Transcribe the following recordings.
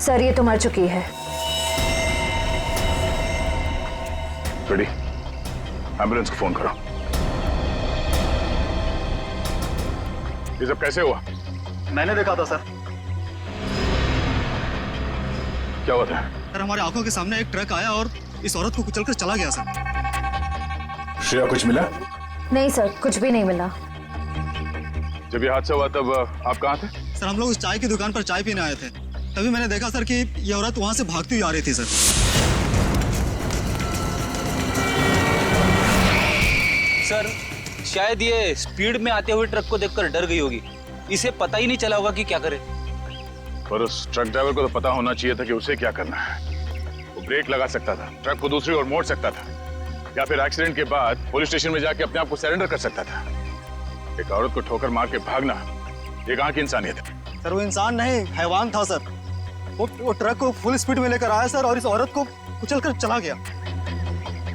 Sir ये तो मर चुकी है। रेडी, एम्बुलेंस को फोन करो। ये सब कैसे हुआ? मैंने देखा था सर। क्या हुआ था? सर हमारे आंखों के सामने एक ट्रक आया और इस औरत को कुचलकर चला गया सर। श्रेया कुछ मिला? नहीं सर, कुछ भी नहीं मिला। जब ये हादसा हुआ तब आप कहाँ थे? सर हम लोग उस चाय की दुकान पर चाय पीने आए थे, तभी मैंने देखा सर कि ये औरत वहां से भागती हुई आ रही थी सर। सर शायद ये स्पीड में आते हुए ट्रक को देखकर डर गई होगी, इसे पता ही नहीं चला होगा कि क्या करे। पर उस ट्रक ड्राइवर को तो पता होना चाहिए था कि उसे क्या करना है। वो ब्रेक लगा सकता था, ट्रक को दूसरी ओर मोड़ सकता था, या फिर एक्सीडेंट के बाद पुलिस स्टेशन में जाके अपने आप को सरेंडर कर सकता था। एक औरत को ठोकर मार के भागना, ये कहाँ की इंसानियत है? सर वो इंसान नहीं, हैवान था सर। वो ट्रक को फुल स्पीड में लेकर आया सर और इस औरत को कुचलकर चला गया।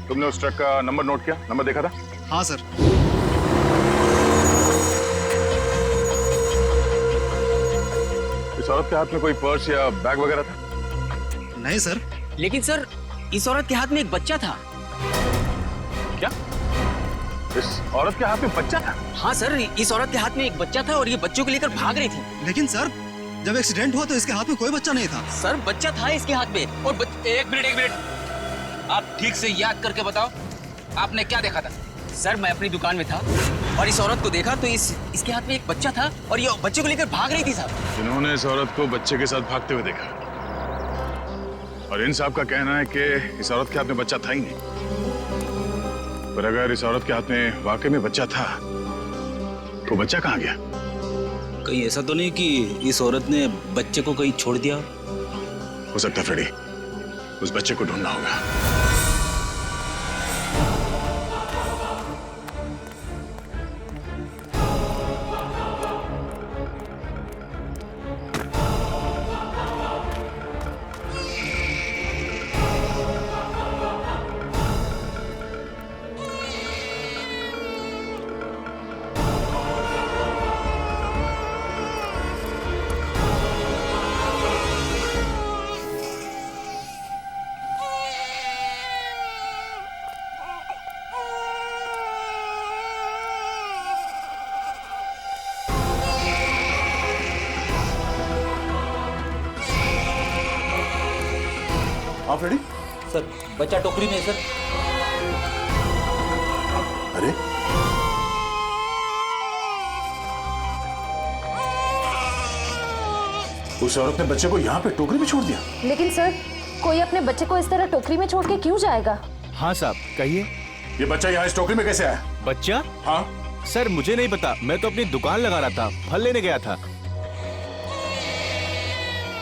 तुमने उस ट्रक का नंबर नोट किया? नंबर देखा था? हाँ सर। इस औरत के हाथ में कोई पर्स या बैग वगैरह था? नहीं सर। लेकिन सर इस औरत के हाथ में एक बच्चा था। क्या? इस औरत के हाथ में बच्चा था? हाँ सर, इस औरत के हाथ में एक बच्चा था और ये बच्चों को लेकर भाग रही थी। लेकिन सर जब एक्सीडेंट हुआ तो इसके हाथ में कोई बच्चा नहीं था। सर बच्चा था इसके हाथ में और एक मिनट, आप ठीक से याद करके बताओ, आपने क्या देखा था? सर मैं अपनी दुकान में था और इस औरत को देखा तो इसके हाथ में एक बच्चा था और ये बच्चे को लेकर भाग रही थी साहब। जिन्होंने इस औरत को बच्चे के साथ भागते हुए देखा, और इन साहब का कहना है कि इस औरत के हाथ में बच्चा था ही नहीं। पर अगर इस औरत के हाथ में वाकई में बच्चा था तो बच्चा कहाँ गया? कहीं ऐसा तो नहीं कि इस औरत ने बच्चे को कहीं छोड़ दिया? हो सकता है फ्रेडी, उस बच्चे को ढूंढना होगा। आप रेडी? सर बच्चा टोकरी में है सर। अरे उस औरत ने बच्चे को यहाँ पे टोकरी में छोड़ दिया। लेकिन सर कोई अपने बच्चे को इस तरह टोकरी में छोड़ के क्यों जाएगा? हाँ साहब कहिए। ये बच्चा यहाँ इस टोकरी में कैसे आया? बच्चा? हाँ सर मुझे नहीं पता, मैं तो अपनी दुकान लगा रहा था, फल लेने गया था।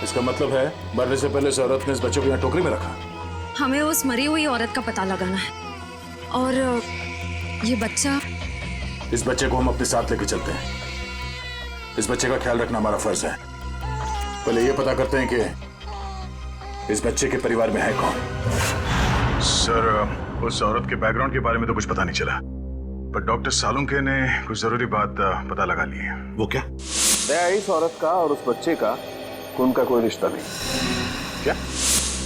इसका मतलब है मरने से पहले इस औरत ने इस बच्चे को यहाँ टोकरी में रखा। हमें उस मरी हुई औरत का पता लगाना है और ये बच्चा। इस बच्चे को हम अपने साथ लेके चलते हैं। इस बच्चे का ख्याल रखना हमारा फर्ज है। पहले ये पता करते हैं कि इस बच्चे के परिवार में है कौन। सर उस औरत के बैकग्राउंड के बारे में तो कुछ पता नहीं चला, पर डॉक्टर सालुंके ने कुछ जरूरी बात पता लगा ली है। वो क्या? इस औरत का और उस बच्चे का खून का कोई रिश्ता नहीं। क्या?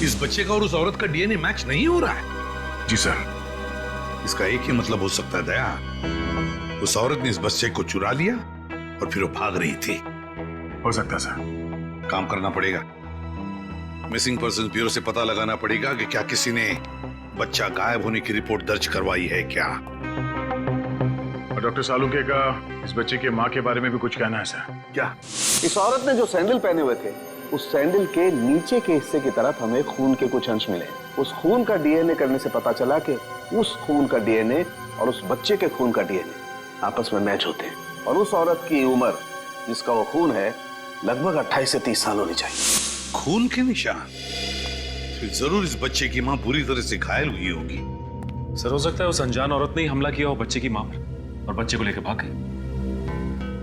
इस बच्चे का और उस औरत का डीएनए मैच नहीं हो रहा है? जी सर। इसका एक ही मतलब हो सकता है दया, उस औरत ने इस बच्चे को चुरा लिया और फिर वो भाग रही थी। हो सकता है सर। काम करना पड़ेगा, मिसिंग पर्सन ब्यूरो से पता लगाना पड़ेगा कि क्या किसी ने बच्चा गायब होने की रिपोर्ट दर्ज करवाई है क्या। और डॉक्टर सालुंके का इस बच्चे की माँ के बारे में भी कुछ कहना है सर। क्या? इस औरत ने जो सैंडल पहने हुए थे, उस सैंडल के नीचे के हिस्से की तरफ हमें खून के कुछ अंश मिले। उस खून का डीएनए करने से पता चला कि उस खून का डीएनए और उस बच्चे के खून का डीएनए आपस में मैच होते हैं। और उस औरत की उम्र जिसका वो खून है लगभग 28 से 30 साल होनी चाहिए। खून के निशान? फिर जरूर इस बच्चे की माँ बुरी तरह से घायल हुई होगी। सर हो सकता है उस अनजान औरत ने ही हमला किया हो बच्चे की माँ पर और बच्चे को लेकर भाग गई।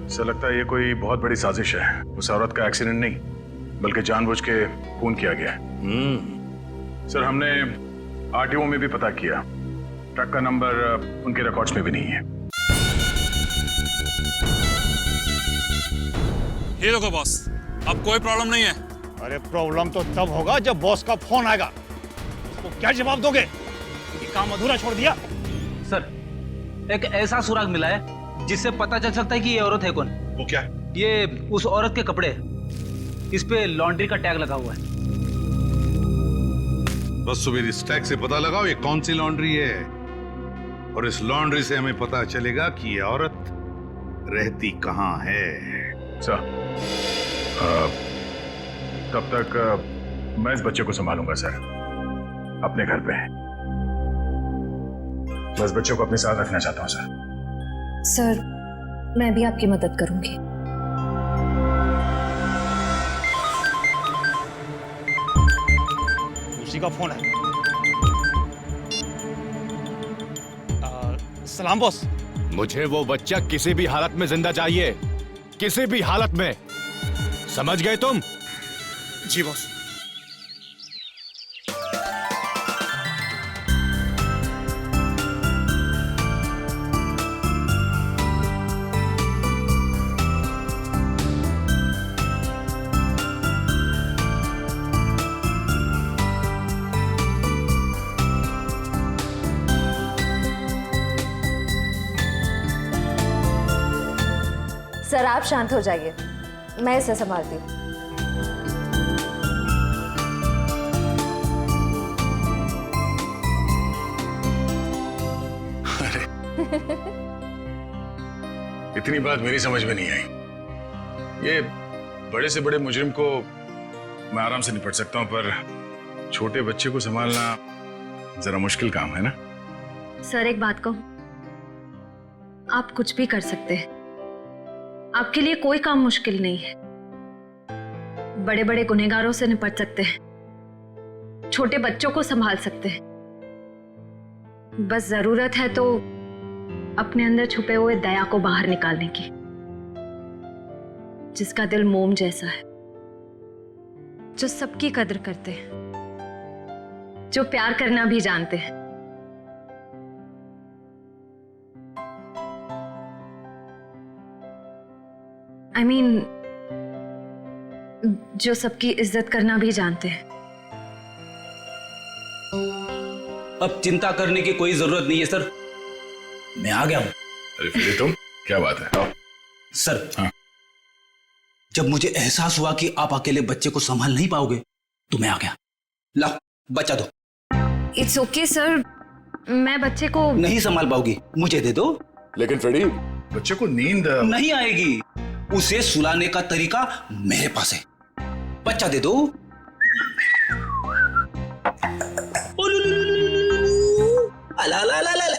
सर लगता है ये कोई बहुत बड़ी साजिश है। उस औरत का एक्सीडेंट नहीं बल्कि जानबूझ के खून किया गया है। सर हमने आरटीओ में भी पता किया, ट्रक का नंबर उनके रिकॉर्ड्स में भी नहीं है। ये देखो बॉस, अब कोई प्रॉब्लम नहीं है, अरे प्रॉब्लम तो तब होगा जब बॉस का फोन आएगा। उसको क्या जवाब दोगे? ये काम अधूरा छोड़ दिया। सर, एक ऐसा सुराग मिला है जिससे पता चल सकता है कि ये औरत है कौन। वो क्या? ये उस औरत के कपड़े, इस पे लॉन्ड्री का टैग लगा हुआ है। बस सुबह इस टैग से पता लगाओ ये कौन सी लॉन्ड्री है, और इस लॉन्ड्री से हमें पता चलेगा कि ये औरत रहती कहाँ है। सर, तब तक मैं इस बच्चे को संभालूंगा सर, अपने घर पे। बस बच्चे को अपने साथ रखना चाहता हूँ सर। सर, मैं भी आपकी मदद करूंगी। उसी का फोन है। सलाम बॉस। मुझे वो बच्चा किसी भी हालत में जिंदा चाहिए, किसी भी हालत में। समझ गए तुम? जी बॉस। सर, आप शांत हो जाइए, मैं इसे संभालती हूँ। अरे इतनी बात मेरी समझ में नहीं आई। ये बड़े से बड़े मुजरिम को मैं आराम से निपट सकता हूँ, पर छोटे बच्चे को संभालना जरा मुश्किल काम है ना। सर, एक बात कहूं, आप कुछ भी कर सकते हैं। आपके लिए कोई काम मुश्किल नहीं है। बड़े बड़े गुनहगारों से निपट सकते हैं, छोटे बच्चों को संभाल सकते हैं। बस जरूरत है तो अपने अंदर छुपे हुए दया को बाहर निकालने की, जिसका दिल मोम जैसा है, जो सबकी कदर करते हैं, जो प्यार करना भी जानते हैं। I mean, जो सबकी इज्जत करना भी जानते हैं। अब चिंता करने की कोई जरूरत नहीं है सर, मैं आ गया हूं। अरे फिर तुम, क्या बात है? आओ। सर, हाँ? जब मुझे एहसास हुआ कि आप अकेले बच्चे को संभाल नहीं पाओगे तो मैं आ गया। ला, बच्चा दो। इट्स ओके सर, मैं बच्चे को नहीं संभाल पाओगी, मुझे दे दो। लेकिन फ्रेडी, बच्चे को नींद नहीं आएगी, उसे सुलाने का तरीका मेरे पास है। बच्चा दे दो। अला ला ला ला ला।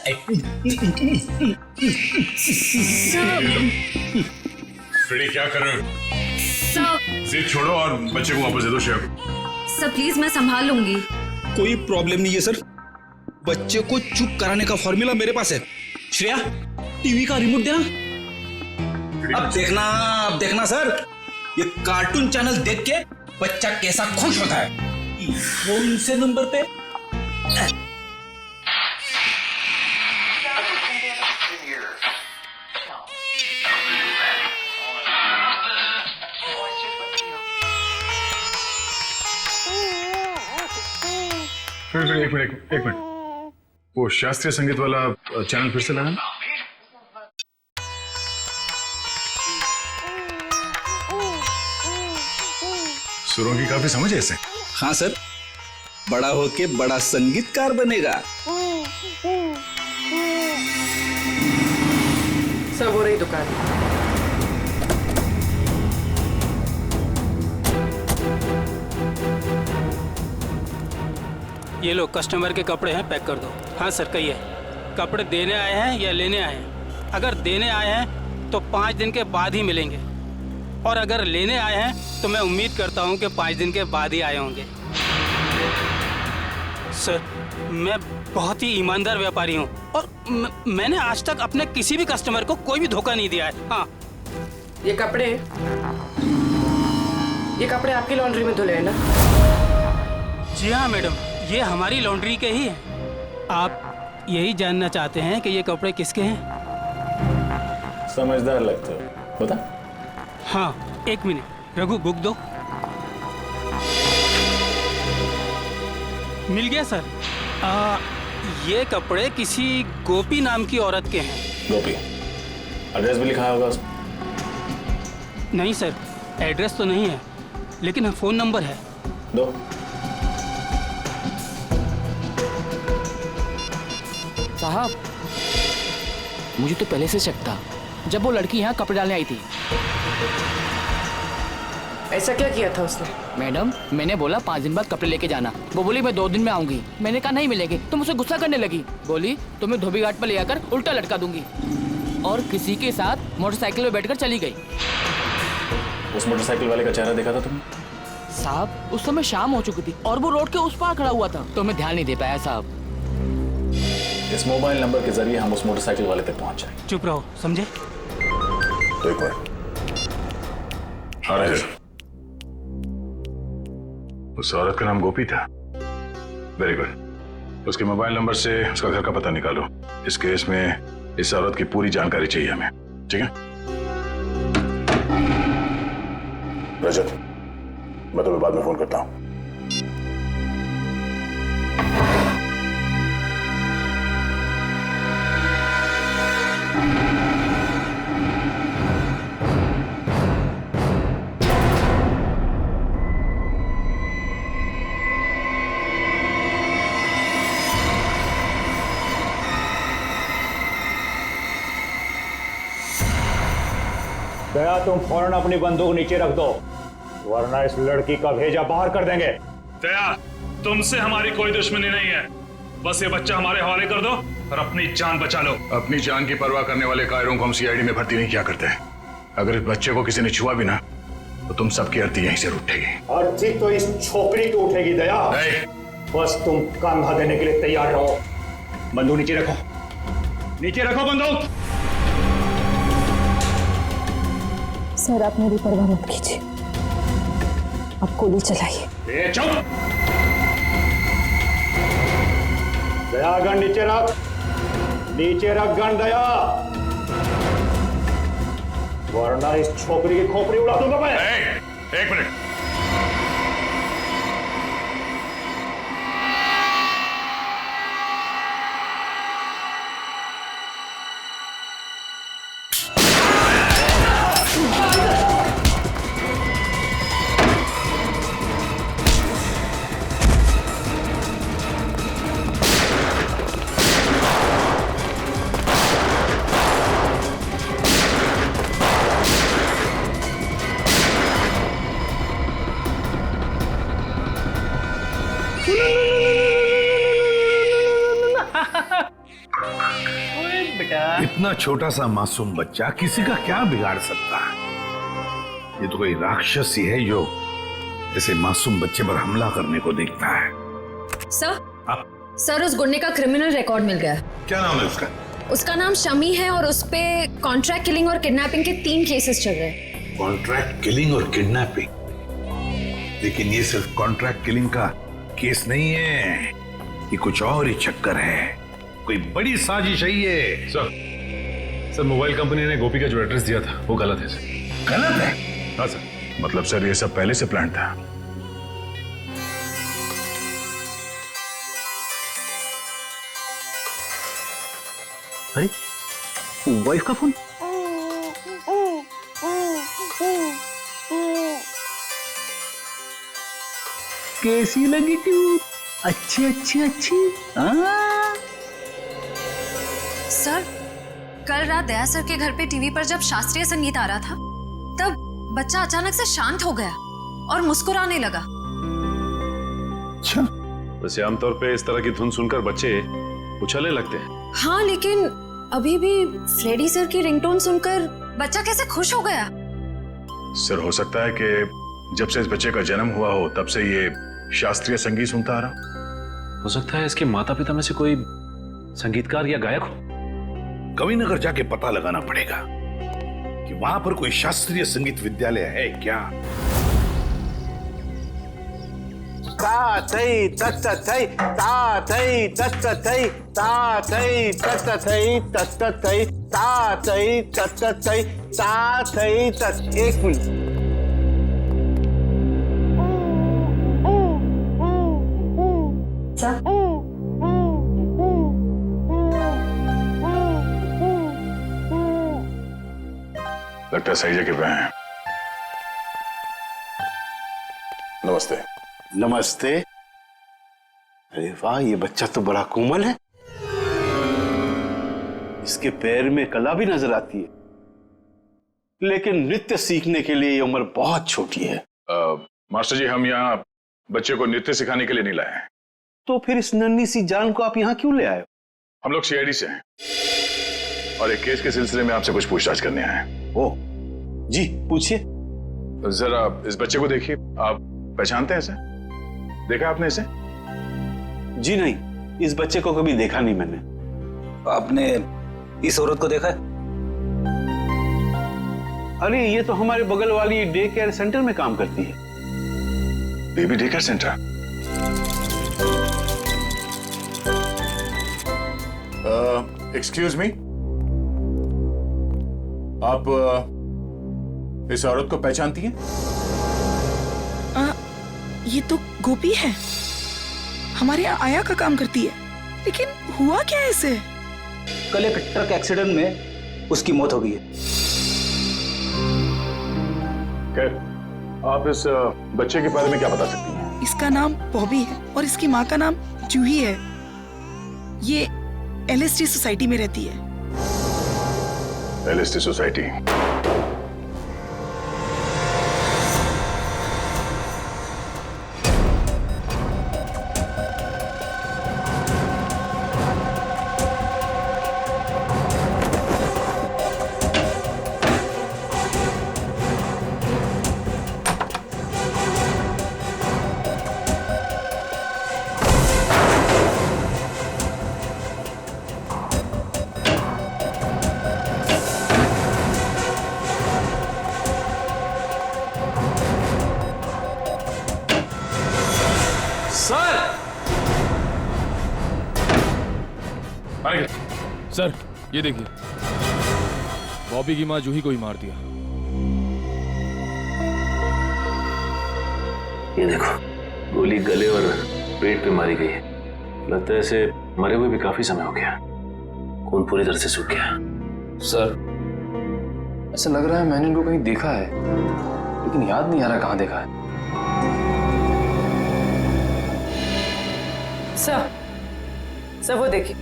फ्रेडी क्या कर रहे हो? सर, जिद छोड़ो और बच्चे को वापस दे दो शेफ। सर प्लीज, मैं संभाल लूंगी। कोई प्रॉब्लम नहीं है सर, बच्चे को चुप कराने का फॉर्मूला मेरे पास है। श्रेया, टीवी का रिमोट देना। अब देखना सर, ये कार्टून चैनल देख के बच्चा कैसा खुश होता है। कौन से नंबर पे? फिर एक मिनट, वो शास्त्रीय संगीत वाला चैनल फिर से लगाना। सुरों की काफी समझ है इसे। हाँ सर, बड़ा होके बड़ा संगीतकार बनेगा। सब हो रही दुकान। ये लो, कस्टमर के कपड़े हैं, पैक कर दो। हाँ सर, कहिए, कपड़े देने आए हैं या लेने आए हैं? अगर देने आए हैं तो 5 दिन के बाद ही मिलेंगे, और अगर लेने आए हैं तो मैं उम्मीद करता हूं कि 5 दिन के बाद ही आए होंगे। सर, मैं बहुत ही ईमानदार व्यापारी हूं, और मैंने आज तक अपने किसी भी कस्टमर को कोई भी धोखा नहीं दिया है। हाँ, ये कपड़े आपकी लॉन्ड्री में धुले हैं ना? जी हाँ मैडम, ये हमारी लॉन्ड्री के ही हैं। आप यही जानना चाहते हैं कि ये कपड़े किसके हैं? समझदार लगते हो, बता। हाँ, 1 मिनट, रघु बुक दो। मिल गया सर। ये कपड़े किसी गोपी नाम की औरत के हैं। गोपी, एड्रेस भी लिखा होगा उसमें? नहीं सर, एड्रेस तो नहीं है, लेकिन फ़ोन नंबर है। दो। साहब, मुझे तो पहले से शक था जब वो लड़की यहाँ कपड़े डालने आई थी। ऐसा क्या किया था उसने? मैडम, मैंने बोला 5 दिन बाद कपड़े लेके जाना। वो बोली मैं 2 दिन में आऊंगी। मैंने कहा नहीं मिलेंगे, तो मुझसे गुस्सा करने लगी। बोली तुम्हें धोबी घाट पर ले आकर उल्टा लटका दूंगी, और किसी के साथ मोटरसाइकिल में बैठकर चली गई। उस मोटरसाइकिल वाले का चेहरा देखा था तुमने? साहब, उस समय शाम हो चुकी थी और वो रोड के उस पार खड़ा हुआ था, तो मैं ध्यान नहीं दे पाया साहब। इस मोबाइल नंबर के जरिए हम उस मोटरसाइकिल वाले तक पहुंच जाएंगे। चुप रहो, समझे? तो एक मिनट। उस औरत का नाम गोपी था। Very good. उसके मोबाइल नंबर से उसका घर का पता निकालो। इस केस में इस औरत की पूरी जानकारी चाहिए हमें, ठीक है? रजत, मैं तुम्हें बाद में फोन करता हूं। दया, तुम फौरन अपनी बंदूक नीचे रख दो, वरना इस लड़की का भेजा बाहर कर देंगे। दया, तुमसे हमारी कोई दुश्मनी नहीं है, बस ये बच्चा हमारे हवाले कर दो और अपनी जान बचा लो। अपनी जान की परवाह करने वाले कायरों को हम सीआईडी में भर्ती नहीं किया करते। अगर इस बच्चे को किसी ने छुआ भी ना, तो तुम सबकी अर्थी यहीं से उठेगी। अर्थी तो इस छोकरी की उठेगी। दया, बस तुम कंधा देने के लिए तैयार रहो। बंदूक नीचे रखो, नीचे रखो बंदूक। सर, आप मेरी परवाह मत कीजिए, आप गोली चलाइए। चुप! दया, गन नीचे रख, नीचे रख गन दया, वरना इस छोकरी की खोपड़ी उड़ा दूंगा मैं। एक मिनट। इतना छोटा सा मासूम बच्चा किसी का क्या बिगाड़ सकता है? ये तो कोई राक्षस ही है जो ऐसे मासूम बच्चे पर हमला करने को देखता है। सर, उस गुंडे का क्रिमिनल रिकॉर्ड मिल गया। क्या नाम है उसका? उसका नाम शमी है और उस पे कॉन्ट्रैक्ट किलिंग और किडनैपिंग के 3 केसेस चल रहे हैं। कॉन्ट्रैक्ट किलिंग और किडनैपिंग? लेकिन ये सिर्फ कॉन्ट्रैक्ट किलिंग का केस नहीं है, ये कुछ और ही चक्कर है, कोई बड़ी साजिश है ये। सर, मोबाइल कंपनी ने गोपी का जो एड्रेस दिया था वो गलत है सर। गलत है? हाँ सर। मतलब सर, ये सब पहले से प्लान था। अरे, वाइफ का फोन। कैसी लगी ट्यून? अच्छी अच्छी अच्छी। सर, कल रात दया सर के घर पे टीवी पर जब शास्त्रीय संगीत आ रहा था, तब बच्चा अचानक से शांत हो गया और मुस्कुराने लगा। अच्छा, वैसे आमतौर पे इस तरह की धुन सुनकर बच्चे उछलने लगते हैं। हाँ, लेकिन अभी भी फ्रेडी सर की रिंगटोन सुनकर बच्चा कैसे खुश हो गया? सर, हो सकता है कि जब से इस बच्चे का जन्म हुआ हो तब से ये शास्त्रीय संगीत सुनता आ रहा। हो सकता है इसके माता पिता में से कोई संगीतकार या गायक हो। कविनगर जाके पता लगाना पड़ेगा कि वहां पर कोई शास्त्रीय संगीत विद्यालय है क्या। ता थई तत थई ता थई तत थई ता थई तत थई तत थई ता थई तत थई ता थई तत। एक मिनट, सर लगता है सही जगह पे हैं। नमस्ते। नमस्ते। अरे वाह, ये बच्चा तो बड़ा कोमल है। इसके पैर में कला भी नजर आती है, लेकिन नृत्य सीखने के लिए ये उम्र बहुत छोटी है। मास्टर जी, हम यहाँ बच्चे को नृत्य सिखाने के लिए नहीं लाए हैं। तो फिर इस नन्ही सी जान को आप यहाँ क्यों ले आए? हम लोग सीआईडी से हैं और एक केस के सिलसिले में आपसे कुछ पूछताछ करने आए हैं। ओह जी, पूछिए। जरा इस बच्चे को देखिए। आप पहचानते हैं इसे? देखा आपने इसे? जी नहीं, इस बच्चे को कभी देखा नहीं मैंने। आपने इस औरत को देखा है? अरे ये तो हमारे बगल वाली डे केयर सेंटर में काम करती है। Baby day care centre? Excuse me, आप इस औरत को पहचानती हैं? ये तो गोपी है, हमारे यहाँ आया का काम करती है। लेकिन हुआ क्या है इसे? कल एक ट्रक एक्सीडेंट में उसकी मौत हो गई है। खैर, आप इस बच्चे के बारे में क्या बता सकती हैं? इसका नाम बॉबी है और इसकी माँ का नाम जूही है। ये एलएसटी सोसाइटी में रहती है। LST society? सर, ये देखिए, बॉबी की माँ जूही को ही मार दिया। ये देखो, गोली गले और पेट पे मारी गई है। लगता है ऐसे मरे हुए भी काफी समय हो गया। खून पूरी तरह से सूख गया। सर, ऐसा लग रहा है मैंने इनको कहीं देखा है, लेकिन याद नहीं आ रहा कहाँ देखा है। सर वो देखिए।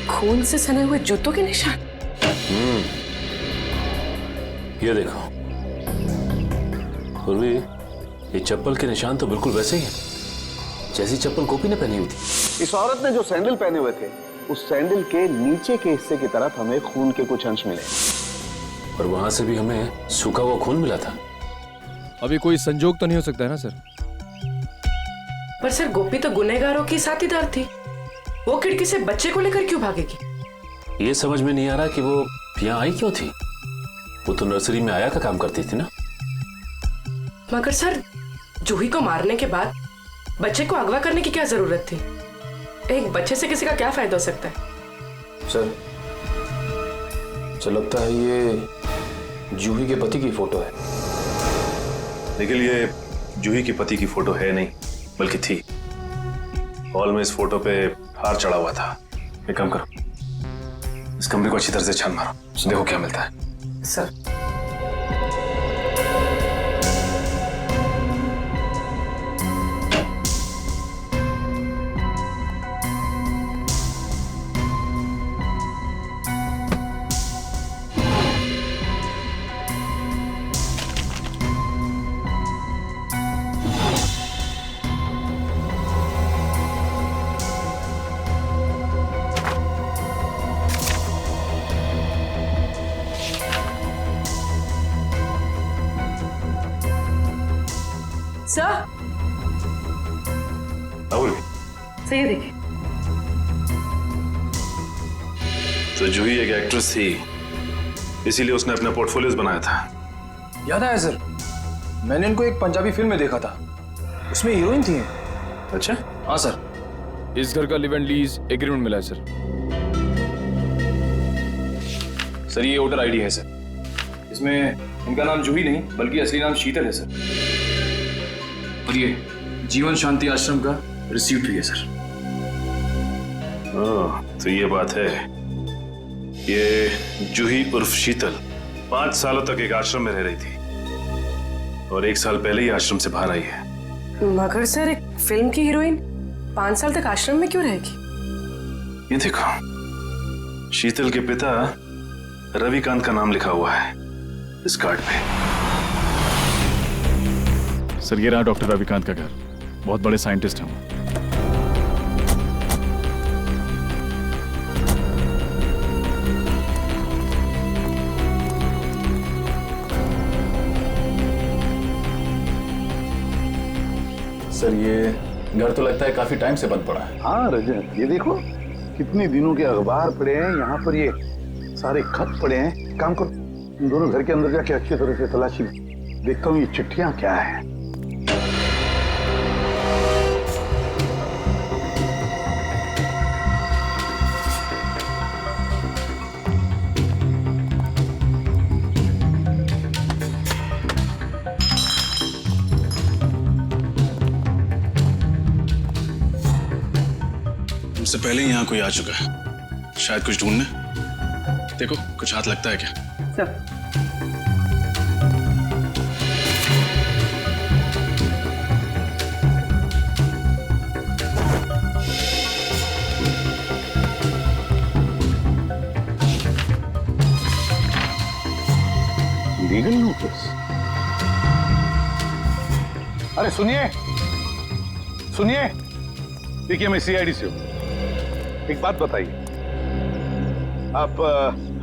खून से सने हुए जूतों के निशान। ये देखो, पूर्वी, ये चप्पल के निशान तो बिल्कुल वैसे ही हैं जैसी चप्पल गोपी ने पहनी हुई थी। इस औरत ने जो सैंडल पहने हुए थे, उस सैंडल के नीचे के हिस्से की तरफ हमें खून के कुछ अंश मिले और वहां से भी हमें सूखा हुआ खून मिला था। अभी कोई संजोग तो नहीं हो सकता है ना सर? पर सर, गोपी तो गुनहगारों की साथीदार थी। वो खिड़की से बच्चे को लेकर क्यों भागेगी? ये समझ में नहीं आ रहा कि वो यहाँ आई क्यों थी। वो तो नर्सरी में आया का काम करती थी ना। मगर सर, जूही को मारने के बाद बच्चे को अगवा करने की क्या जरूरत थी? एक बच्चे से किसी का क्या फायदा हो सकता है? सर, मुझे लगता है ये जूही के पति की फोटो है। लेकिन ये जूही के पति की फोटो है नहीं, बल्कि थी। हॉल में इस फोटो पे हार चढ़ा हुआ था। एक काम करो, इस कमरे को अच्छी तरह से छान मारो, देखो क्या मिलता है। सर, सही देखिए, तो जूही एक एक्ट्रेस थी, इसीलिए उसने अपना पोर्टफोलियोज बनाया था। याद आया सर, मैंने इनको एक पंजाबी फिल्म में देखा था, उसमें हीरोइन थी। अच्छा? हाँ सर। इस घर का लिव एंड लीज एग्रीमेंट मिला है सर। सर, ये वोटर आईडी है सर, इसमें इनका नाम जूही नहीं बल्कि असली नाम शीतल है सर। और ये जीवन शांति आश्रम का रिसीप्ट भी है सर। ओह, तो ये बात है। ये जूही उर्फ शीतल 5 सालों तक एक आश्रम में रह रही थी और 1 साल पहले ही आश्रम से बाहर आई है। मगर सर एक फिल्म की हीरोइन 5 साल तक आश्रम में क्यों रहेगी? ये देखो, शीतल के पिता रविकांत का नाम लिखा हुआ है इस कार्ड पे। सर ये रहा डॉक्टर रविकांत का घर। बहुत बड़े साइंटिस्ट हैं वो। सर ये घर तो लगता है काफी टाइम से बंद पड़ा है। हाँ रजत, ये देखो कितने दिनों के अखबार पड़े हैं यहाँ पर, ये सारे खत पड़े हैं। काम करो, इन दोनों घर के अंदर जाके अच्छी तरह से तलाशी देखता हूँ ये चिट्ठियां क्या है। उससे पहले ही यहाँ कोई आ चुका है, शायद कुछ ढूंढने। देखो कुछ हाथ लगता है क्या? Sir legal notice? अरे सुनिए सुनिए, देखिए मैं सीआईडी से हूं। एक बात बताइए, आप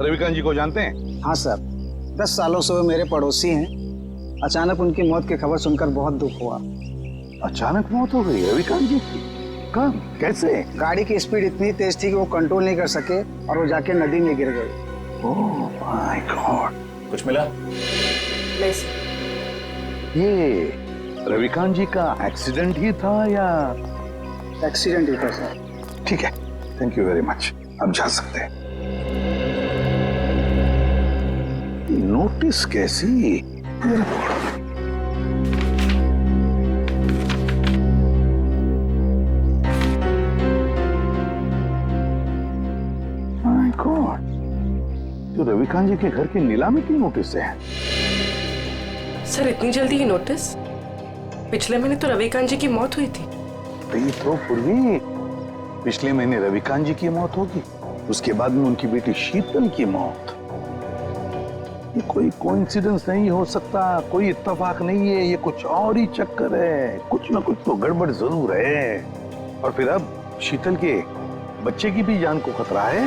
रविकांत जी को जानते हैं? हाँ सर, 10 सालों से वो मेरे पड़ोसी हैं। अचानक उनकी मौत की खबर सुनकर बहुत दुख हुआ। अचानक मौत हो गई रविकांत जी की? कब, कैसे? गाड़ी की स्पीड इतनी तेज थी कि वो कंट्रोल नहीं कर सके और वो जाके नदी में गिर गए। Oh my God. कुछ मिला? नहीं सर। ये रविकांत जी का एक्सीडेंट ही था या? एक्सीडेंट ही था सर। ठीक है, थैंक यू वेरी मच, अब जा सकते हैं। नोटिस कैसी? माय गॉड, तो रविकांत जी के घर की नीलामी की नोटिस है। सर इतनी जल्दी ही नोटिस? पिछले महीने तो रविकांत जी की मौत हुई थी। तो पूर्वी पिछले महीने रविकांत जी की मौत होगी, उसके बाद में उनकी बेटी शीतल की मौत। ये कोई कोइंसिडेंस नहीं हो सकता, कोई इत्तेफाक नहीं है, ये कुछ और ही चक्कर है। कुछ ना कुछ तो गड़बड़ जरूर है। और फिर अब शीतल के बच्चे की भी जान को खतरा है।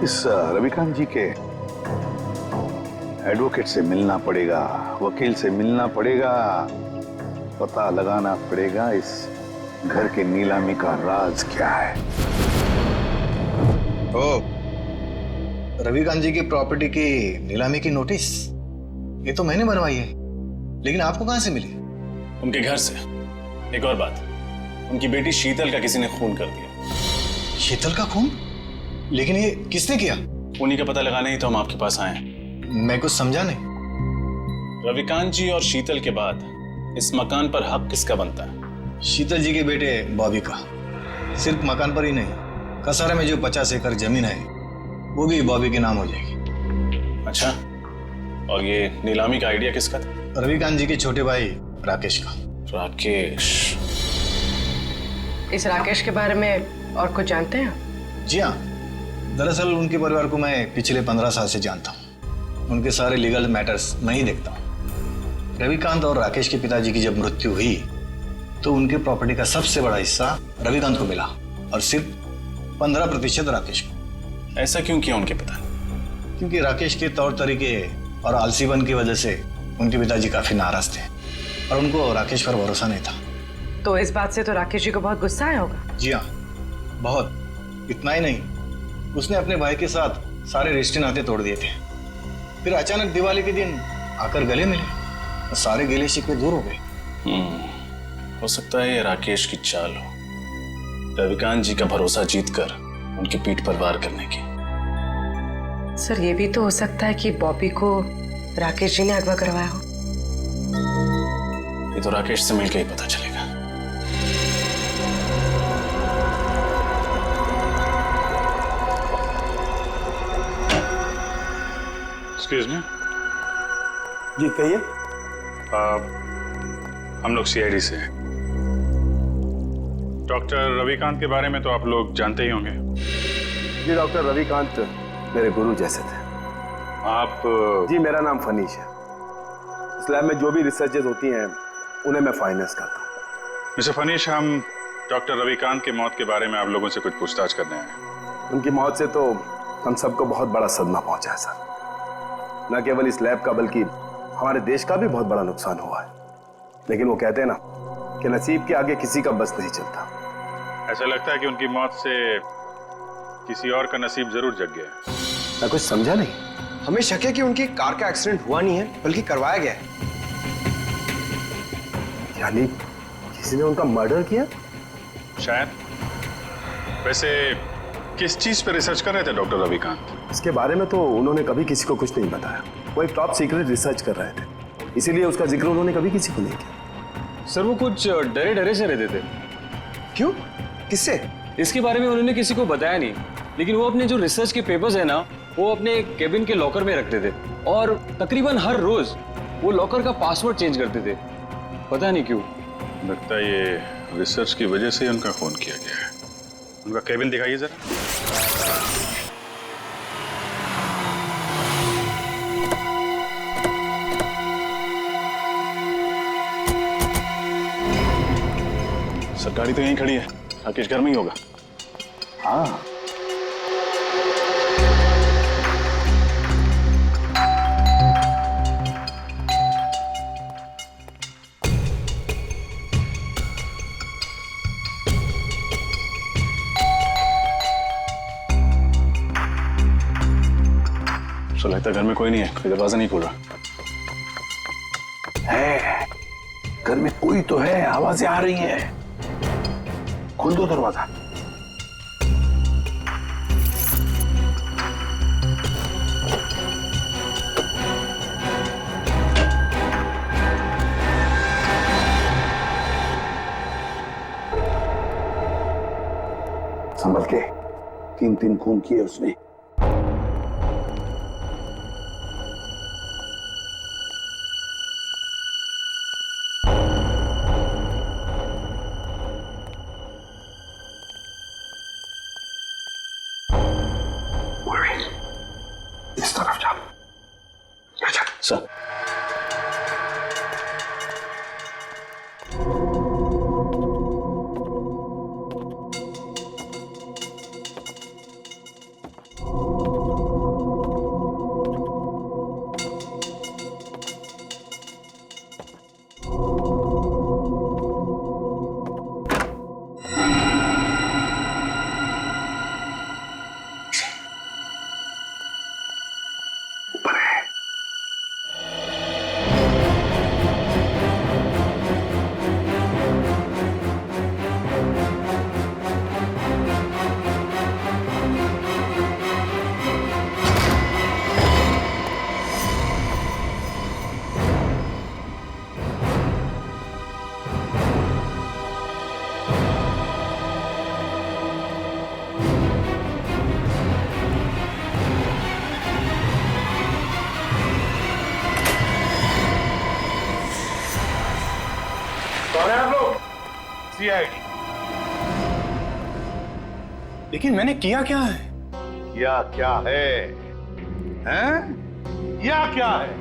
इस रविकांत जी के एडवोकेट से मिलना पड़ेगा, वकील से मिलना पड़ेगा, पता लगाना पड़ेगा इस घर के नीलामी का राज क्या है। ओ, रविकांत जी की प्रॉपर्टी की नीलामी की नोटिस ये तो मैंने बनवाई है, लेकिन आपको कहां से मिली? उनके घर से। एक और बात, उनकी बेटी शीतल का किसी ने खून कर दिया। शीतल का खून? लेकिन ये किसने किया? उन्हीं का पता लगाने ही तो हम आपके पास आए हैं। मैं कुछ समझा नहीं। रविकांत जी और शीतल के बाद इस मकान पर हक किसका बनता है? शीतल जी के बेटे बॉबी का। सिर्फ मकान पर ही नहीं, कसारा में जो 50 एकड़ जमीन है वो भी बॉबी के नाम हो जाएगी। अच्छा, और ये नीलामी का आइडिया किसका था? रविकांत जी के छोटे भाई राकेश का। राकेश? इस राकेश के बारे में और कुछ जानते हैं? जी हाँ, दरअसल उनके परिवार को मैं पिछले 15 साल से जानता हूँ। उनके सारे लीगल मैटर्स मैं ही देखता हूँ। रविकांत और राकेश के पिताजी की जब मृत्यु हुई तो उनके प्रॉपर्टी का सबसे बड़ा हिस्सा रविकांत को मिला और सिर्फ 15% राकेश को। ऐसा क्यों किया उनके पिता? क्योंकि राकेश के तौर तरीके और आलसीपन की वजह से उनके पिताजी काफी नाराज थे और उनको राकेश पर भरोसा नहीं था। तो इस बात से तो राकेश जी को बहुत गुस्सा आया होगा। जी हाँ, बहुत। इतना ही नहीं, उसने अपने भाई के साथ सारे रिश्ते नाते तोड़ दिए थे। फिर अचानक दिवाली के दिन आकर गले मिले और सारे गिले शिकवे दूर हो गए। हो सकता है ये राकेश की चाल हो, रविकांत जी का भरोसा जीतकर उनकी पीठ पर वार करने की। सर ये भी तो हो सकता है कि बॉबी को राकेश जी ने अगवा करवाया हो। ये तो राकेश से मिलकर ही पता चलेगा। Excuse me. जी कहिए। हम लोग सीआईडी से हैं। डॉक्टर रविकांत के बारे में तो आप लोग जानते ही होंगे। जी डॉक्टर रविकांत मेरे गुरु जैसे थे। आप? जी मेरा नाम फनीश है। इस लैब में जो भी रिसर्चेज होती हैं उन्हें मैं फाइनेंस करता हूँ। मिस्टर फनीश, हम डॉक्टर रविकांत की मौत के बारे में आप लोगों से कुछ पूछताछ करने आए हैं। उनकी मौत से तो हम सबको बहुत बड़ा सदमा पहुंचा है सर। न केवल इस लैब का बल्कि हमारे देश का भी बहुत बड़ा नुकसान हुआ है। लेकिन वो कहते हैं ना कि नसीब के आगे किसी का बस नहीं चलता। ऐसा लगता है कि उनकी मौत से किसी और का नसीब जरूर जग गया है। मैं कुछ समझा नहीं। हमें शक है कि उनकी कार का एक्सीडेंट हुआ नहीं है बल्कि करवाया गया है। यानी किसी ने उनका मर्डर किया? शायद। वैसे किस चीज पे रिसर्च कर रहे थे डॉक्टर रविकांत? इसके बारे में तो उन्होंने कभी किसी को कुछ नहीं बताया। वो एक टॉप सीक्रेट रिसर्च कर रहे थे, इसीलिए उसका जिक्र उन्होंने कभी किसी को नहीं किया। सर वो कुछ डरे डरे से रहते थे। क्यों? किससे? इसके बारे में उन्होंने किसी को बताया नहीं, लेकिन वो अपने जो रिसर्च के पेपर्स है ना वो अपने केबिन के लॉकर में रखते थे और तकरीबन हर रोज वो लॉकर का पासवर्ड चेंज करते थे। पता नहीं क्यों। लगता है ये रिसर्च की वजह से उनका फोन किया गया है। उनका केबिन दिखाइए जरा। सर गाड़ी तो यहीं खड़ी है, राकेश घर में ही होगा। हाँ तो लगता है घर में कोई नहीं है, कोई दरवाजा नहीं खोल रहा है। घर में कोई तो है, आवाजें आ रही हैं। खोल दो दरवाजा। संभल के। 3 खून किए उसने। इस तरफ जाओ। सर कौन है आप लोग? सीआईडी। लेकिन मैंने किया क्या है? किया क्या है? हैं? या क्या है?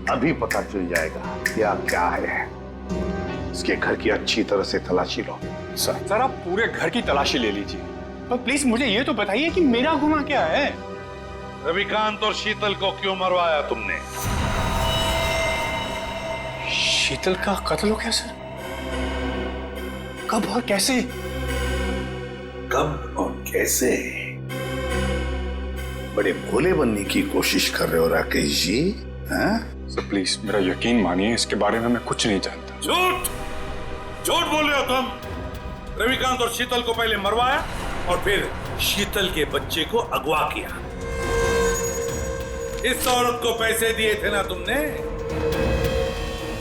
अभी पता चल जाएगा क्या क्या है। इसके घर की अच्छी तरह से तलाशी लो। सर आप पूरे घर की तलाशी ले लीजिए, पर प्लीज मुझे ये तो बताइए कि मेरा गुनाह क्या है? रविकांत और शीतल को क्यों मरवाया तुमने? शीतल का कत्ल हो गया सर? कब और कैसे? कब और कैसे? बड़े भोले बनने की कोशिश कर रहे हो राकेश जी। सर प्लीज मेरा यकीन मानिए, इसके बारे में मैं कुछ नहीं जानता। झूठ झूठ बोल रहे हो तुम। रविकांत और शीतल को पहले मरवाया और फिर शीतल के बच्चे को अगवा किया। इस औरत को पैसे दिए थे ना तुमने,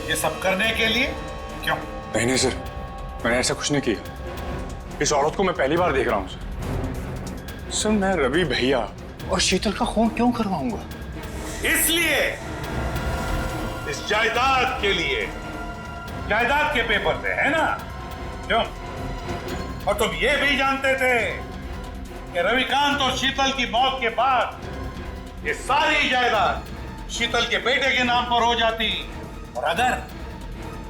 ये सब करने के लिए? क्यों? नहीं सर, मैंने ऐसा कुछ नहीं किया। इस औरत को मैं पहली बार देख रहा हूँ सर। सर मैं रवि भैया और शीतल का खून क्यों करवाऊंगा? इसलिए, इस जायदाद के लिए। जायदाद के पेपर थे, है ना? क्यों? और तुम ये भी जानते थे कि रविकांत और शीतल की मौत के बाद ये सारी जायदाद शीतल के बेटे के नाम पर हो जाती, और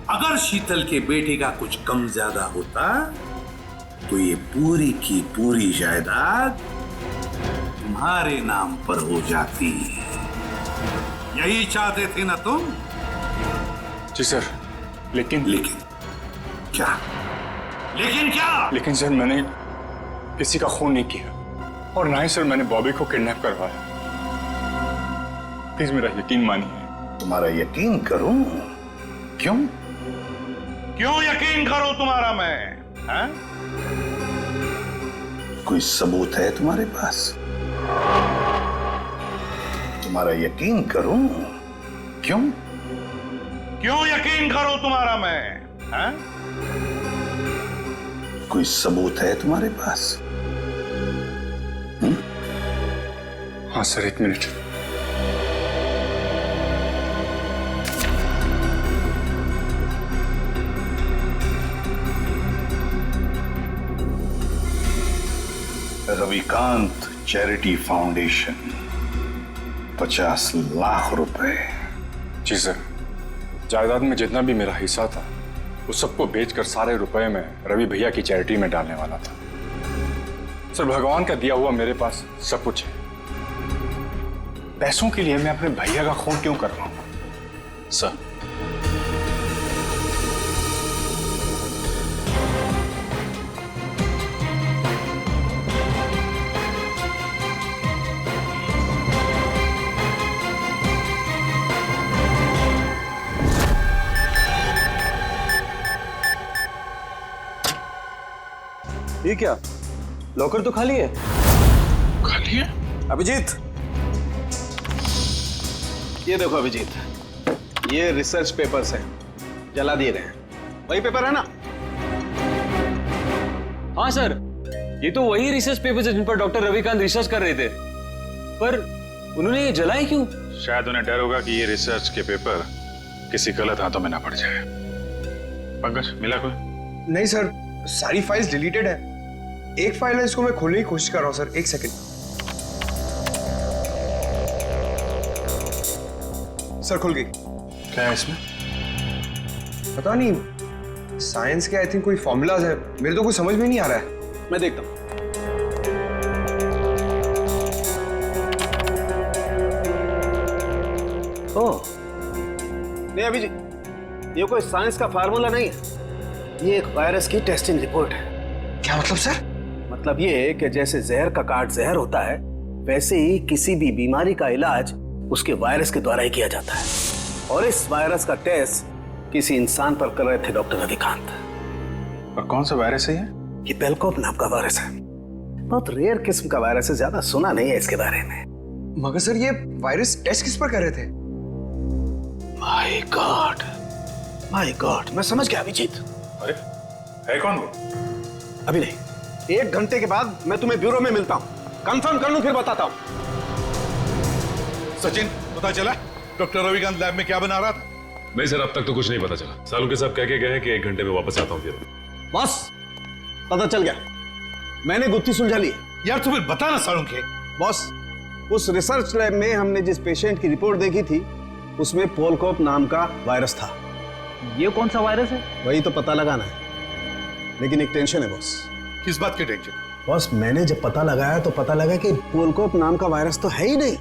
अगर शीतल के बेटे का कुछ कम ज्यादा होता तो ये पूरी की पूरी जायदाद तुम्हारे नाम पर हो जाती। यही चाहते थे ना तुम? जी सर, लेकिन क्या? लेकिन क्या? लेकिन सर मैंने किसी का खून नहीं किया, और ना ही सर मैंने बॉबी को किडनैप करवाया। प्लीज मेरा यकीन मानिए। तुम्हारा यकीन करूं? क्यों? क्यों यकीन करूं तुम्हारा मैं? हैं? कोई सबूत है तुम्हारे पास? तुम्हारा यकीन करूं? क्यों? क्यों यकीन करूं तुम्हारा मैं? हैं? कोई सबूत है तुम्हारे पास? हाँ सर, एक minute. Ravikant charity foundation, 50 lakh रुपए। जी सर, जायदाद में जितना भी मेरा हिस्सा था उस सबको बेचकर सारे रुपए में रवि भैया की चैरिटी में डालने वाला था। सर भगवान का दिया हुआ मेरे पास सब कुछ है। पैसों के लिए मैं अपने भैया का खून क्यों कर रहा हूं? सर ये क्या? लॉकर तो खाली है। खाली है? अभिजीत, ये देखो अभिजीत, ये रिसर्च पेपर्स हैं, जला दिए गए हैं। वही पेपर है ना? हाँ सर, ये तो वही रिसर्च पेपर्स है जिन पर डॉक्टर रविकांत रिसर्च कर रहे थे, पर उन्होंने ये जलाए क्यों? शायद उन्हें डर होगा कि ये रिसर्च के पेपर किसी गलत हाथों में ना पड़ जाए। पंकज, मिला कोई? नहीं सर, सारी फाइल्स डिलीटेड है। एक फाइल है, इसको मैं खोलने की कोशिश कर रहा हूँ सर, एक सेकंड। सर खुल गई। क्या है इसमें? पता नहीं, साइंस के आई थिंक कोई फॉर्मूलाज है, मेरे तो कुछ समझ में नहीं आ रहा है। मैं देखता हूँ। ओह, नहीं अभिजीत, ये कोई साइंस का फार्मूला नहीं है, ये एक वायरस की टेस्टिंग रिपोर्ट है। क्या मतलब सर? मतलब ये कि जैसे जहर का काट जहर होता है, वैसे ही किसी भी बीमारी का इलाज उसके वायरस के द्वारा ही किया जाता है। और इस वायरस का टेस्ट किसी इंसान पर कर रहे थे डॉक्टर रविकांत। और कौन सा वायरस है ये? ये बेलकोप नाम का वायरस है। बहुत रेयर किस्म का वायरस है, ज्यादा सुना नहीं है इसके बारे में। मगर सर ये वायरस टेस्ट किस पर कर रहे थे? माय गॉड, मैं समझ गया अभिजीत। अरे है कौन वो? अभी नहीं, 1 घंटे के बाद मैं तुम्हें ब्यूरो में मिलता हूँ, कंफर्म कर लूं फिर बताता हूँ। सचिन, पता चला डॉक्टर रविकांत लैब में क्या बना रहा था? नहीं सर, अब तक तो कुछ नहीं पता चला। सालू के साहब कह के गए हैं कि 1 घंटे में वापस आता हूँ फिर। बॉस, पता चल गया, मैंने गुत्थी सुलझा ली। यार तुम्हें बता ना सालू के। बॉस, उस रिसर्च लैब में हमने जिस पेशेंट की रिपोर्ट देखी थी उसमें पोलकोप नाम का वायरस था। ये कौन सा वायरस है? वही तो पता लगाना है, लेकिन एक टेंशन है बॉस। किस बात की टेंशन? बॉस, मैंने जब पता लगाया तो पता लगा कि पोलकोप नाम का वायरस तो है ही नहीं।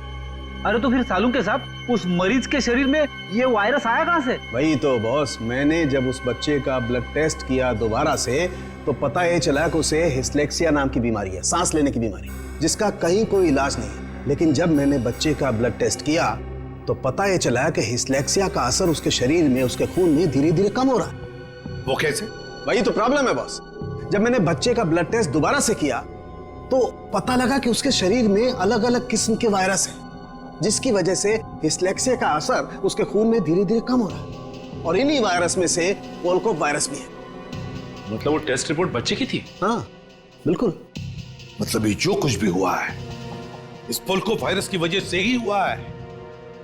अरे तो फिर सालू के साहब, उस मरीज के शरीर में ये वायरस आया कहां से? वही तो बॉस, मैंने जब उस बच्चे का ब्लड टेस्ट किया दोबारा से तो पता ये चला कि उसे हिस्लेक्सिया नाम की बीमारी है, सांस लेने की बीमारी, जिसका कहीं कोई इलाज नहीं है। लेकिन जब मैंने बच्चे का ब्लड टेस्ट किया तो पता ये चला कि हिस्लेक्सिया का असर उसके शरीर में, उसके खून में धीरे धीरे कम हो रहा है। वो कैसे? वही तो प्रॉब्लम है बॉस। जब मैंने बच्चे का ब्लड टेस्ट दोबारा से किया तो पता लगा कि उसके शरीर में अलग अलग किस्म के वायरस हैं। जिसकी वजह से डिस्लेक्सिया का असर उसके खून में धीरे धीरे कम हो रहा है। और इन्हीं वायरस में से पोलको वायरस भी है। मतलब वो टेस्ट रिपोर्ट बच्चे की थी? हाँ बिल्कुल। मतलब ये जो कुछ भी हुआ है इस पोलको वायरस की वजह से ही हुआ है।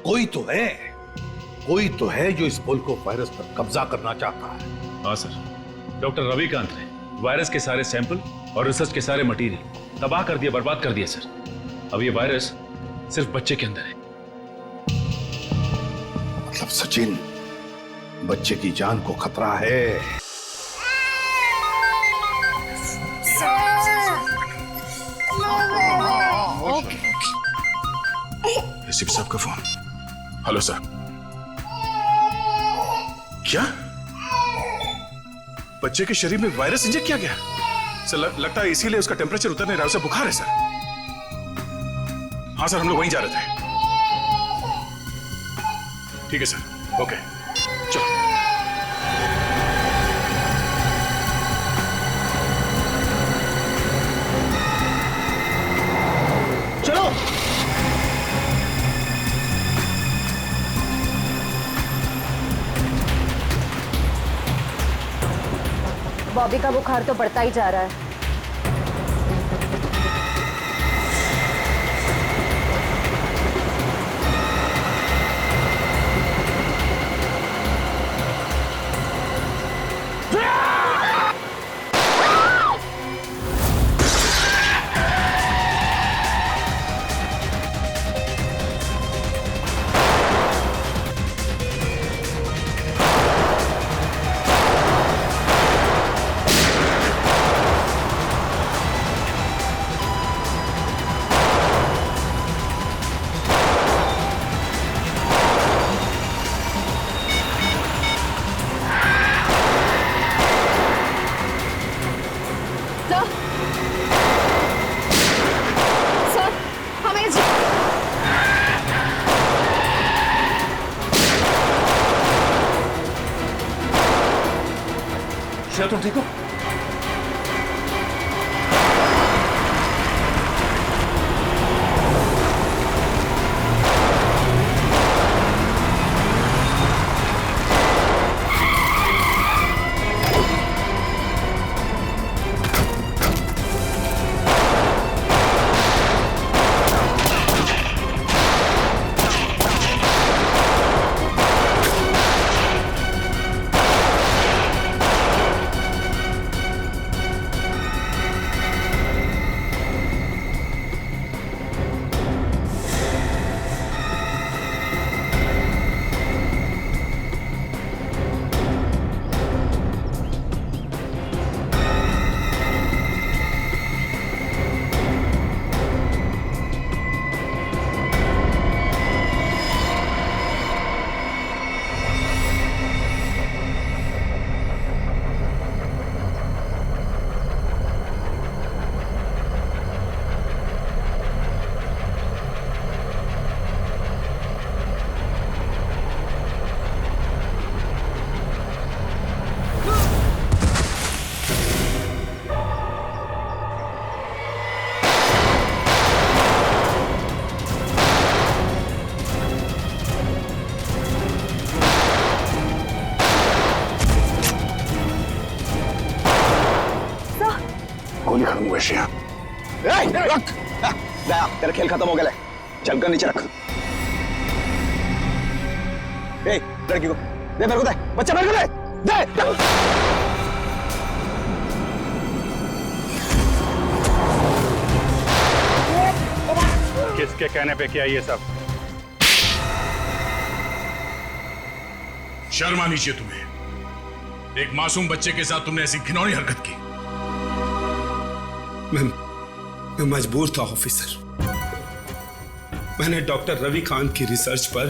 कोई तो है जो इस पोलको वायरस पर कब्जा करना चाहता है। हाँ सर, डॉक्टर रविकांत ने वायरस के सारे सैंपल और रिसर्च के सारे मटेरियल तबाह कर दिया, बर्बाद कर दिया सर। अब ये वायरस सिर्फ बच्चे के अंदर है। मतलब सचिन, बच्चे की जान को खतरा है। एसीपी साहब का फोन। Hello sir. क्या बच्चे के शरीर में वायरस इंजेक्ट किया गया? सर लगता है इसीलिए उसका टेम्परेचर उतर नहीं रहा, उसे बुखार है सर। हाँ सर, हम लोग वहीं जा रहे थे। ठीक है सर, ओके चलो। चलो बॉबी का बुखार तो बढ़ता ही जा रहा है। तुम ठीक हो? गोली खत्म हुई श्रेया। रख गया, तेरा खेल खत्म हो गया। चल कर नीचे रख। ए, लड़की को दे, मेरे को दे, बच्चा मेरे को दे, दे। किसके कहने पे किया ये सब? शर्म आनी चाहिए तुम्हें। एक मासूम बच्चे के साथ तुमने ऐसी घिनौनी हरकत की। मैं मजबूर था ऑफिसर। मैंने डॉक्टर रविकांत की रिसर्च पर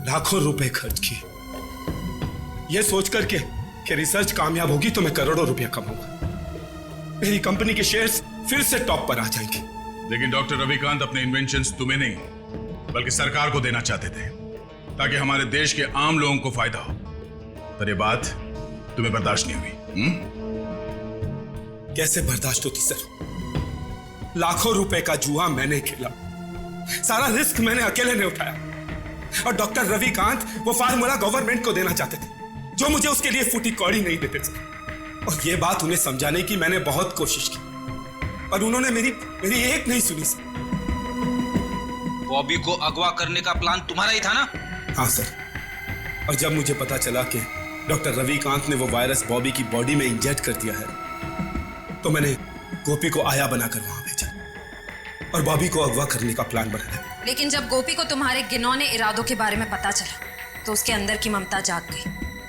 लाखों रुपए खर्च किए, यह सोचकर कि रिसर्च कामयाब होगी तो मैं करोड़ों रुपया कमाऊंगा, मेरी कंपनी के शेयर्स फिर से टॉप पर आ जाएंगे। लेकिन डॉक्टर रविकांत अपने इन्वेंशंस तुम्हें नहीं बल्कि सरकार को देना चाहते थे ताकि हमारे देश के आम लोगों को फायदा हो। पर यह बात तुम्हें बर्दाश्त नहीं हुई। कैसे बर्दाश्त होती सर? लाखों रुपए का जुआ मैंने खेला, सारा रिस्क मैंने अकेले ने उठाया और डॉक्टर रविकांत वो फार्मूला गवर्नमेंट को देना चाहते थे, जो मुझे उसके लिए फूटी कौड़ी नहीं देते सर। और ये बात उन्हें समझाने की मैंने बहुत कोशिश की, पर उन्होंने मेरी एक नहीं सुनी सर। बॉबी को अगवा करने का प्लान तुम्हारा ही था ना? हाँ सर, और जब मुझे पता चला कि डॉक्टर रविकांत ने वो वायरस बॉबी की बॉडी में इंजेक्ट कर दिया है, तो मैंने गोपी को आया बनाकर वहां भेजा और बॉबी को अगवा करने का प्लान बनाया। लेकिन जब गोपी को तुम्हारे घिनौने इरादों के बारे में पता चला, तो उसके अंदर की ममता जाग गई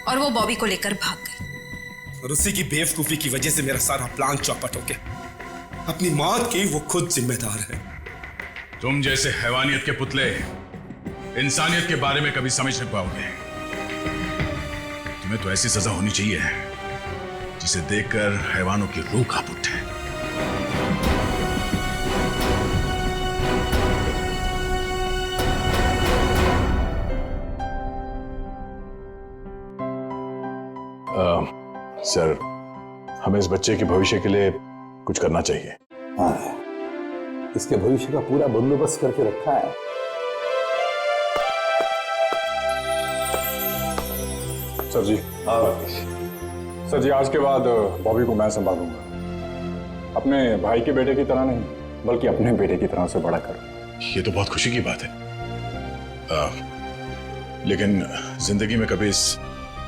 और वो बॉबी को लेकर भाग गई। और उसी की बेवकूफी की वजह से मेरा सारा प्लान चौपट हो गया। अपनी मौत की वो खुद जिम्मेदार है। तुम जैसे हैवानियत के पुतले इंसानियत के बारे में कभी समझ नहीं पाओगे। तुम्हें तो ऐसी सजा होनी चाहिए जिसे देखकर हैवानों की रूह कांप उठे। सर, हमें इस बच्चे के भविष्य के लिए कुछ करना चाहिए। हाँ, इसके भविष्य का पूरा बंदोबस्त करके रखा है। सर जी, सर जी, आज के बाद बॉबी को मैं संभालूंगा। अपने भाई के बेटे की तरह नहीं, बल्कि अपने बेटे की तरह से बड़ा करूं। ये तो बहुत खुशी की बात है, लेकिन जिंदगी में कभी इस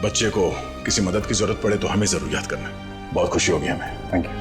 बच्चे को किसी मदद की जरूरत पड़े तो हमें जरूर याद करना। बहुत खुशी होगी हमें। Thank you.